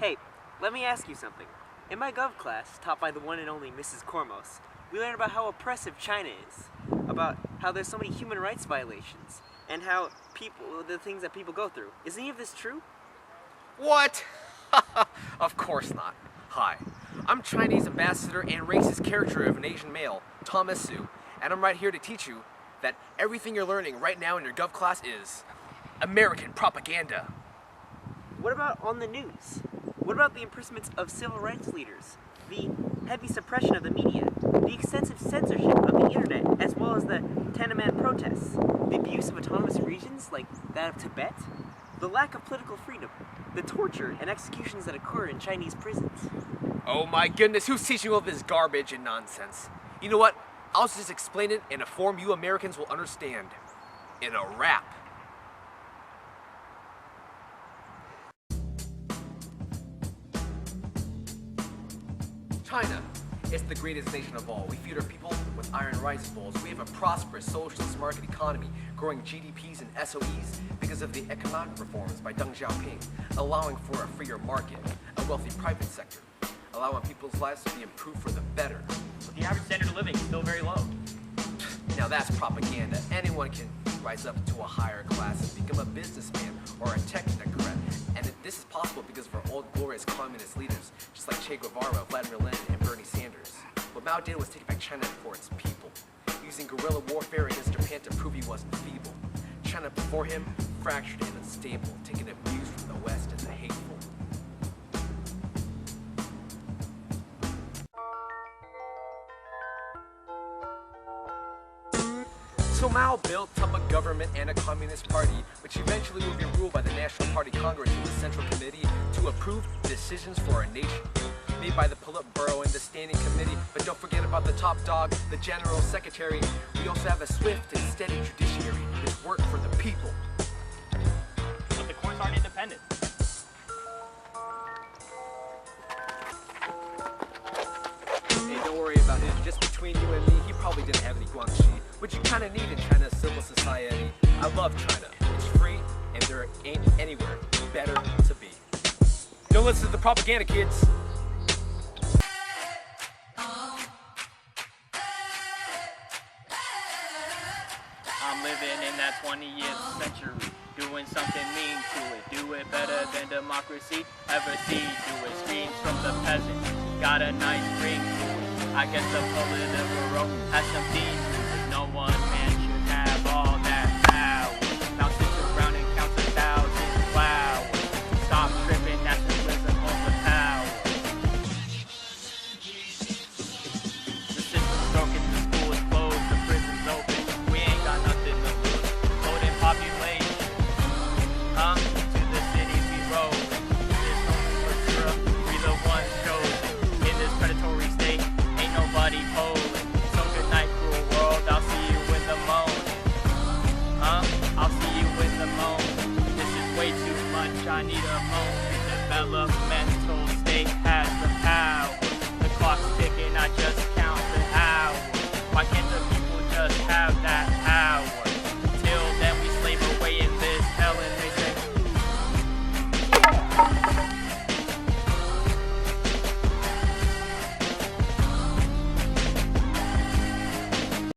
Hey, let me ask you something. In my Gov class, taught by the one and only Mrs. Kormos, we learned about how oppressive China is, about how there's so many human rights violations, and how the things that people go through. Is any of this true? What? Of course not. Hi, I'm Chinese ambassador and racist caricature of an Asian male, Thomas Su, and I'm right here to teach you that everything you're learning right now in your Gov class is American propaganda. What about on the news? What about the imprisonments of civil rights leaders, the heavy suppression of the media, the extensive censorship of the internet, as well as the Tiananmen protests, the abuse of autonomous regions like that of Tibet, the lack of political freedom, the torture and executions that occur in Chinese prisons? Oh my goodness, who's teaching all this garbage and nonsense? You know what? I'll just explain it in a form you Americans will understand. In a rap. China is the greatest nation of all. We feed our people with iron rice bowls. We have a prosperous socialist market economy, growing GDPs and SOEs because of the economic reforms by Deng Xiaoping, allowing for a freer market, a wealthy private sector, allowing people's lives to be improved for the better. But the average standard of living is still very low. Now that's propaganda. Anyone can rise up to a higher class and become a businessman or a technocrat. And this is possible because of our old glorious communist leaders, just like Che Guevara, Vladimir Lenin, and Bernie Sanders. What Mao did was take back China for its people, using guerrilla warfare against Japan to prove he wasn't feeble. China before him, fractured and unstable, taking abuse from the West and the hateful. So Mao built up a government and a communist party, which eventually will be ruled by the National Party Congress and the Central Committee to approve decisions for our nation, made by the Politburo and the Standing Committee. But don't forget about the top dog, the General Secretary. We also have a swift and steady judiciary, which work for the people. But the courts aren't independent. Hey, don't worry about him. Just between you and me, he probably didn't have any guangxi, which you kind of need in China's civil society. I love China. It's free, and there ain't anywhere better to be. Don't listen to the propaganda, kids. I'm living in that 20th century, doing something mean to it. Do it better than democracy ever see. Do it streams from the peasants, got a nice ring to it. I guess the political has some demons. No one man should have all that power. Now sits around and counts 1,000 flowers. Stop tripping, nationalism over power. The system's broken, the school is closed, the prison's open. We ain't got nothing to lose. Floating population, to the cities we roll. There's no for sure, we the ones chosen. In this predatory state, ain't nobody polling. So good night, cruel world, I'll see you in the morning. I'll see you in the morning. This is way too much, I need a moment. Developmental state has the power. The clock's ticking, I just count the hours. Why can't the people just have that power?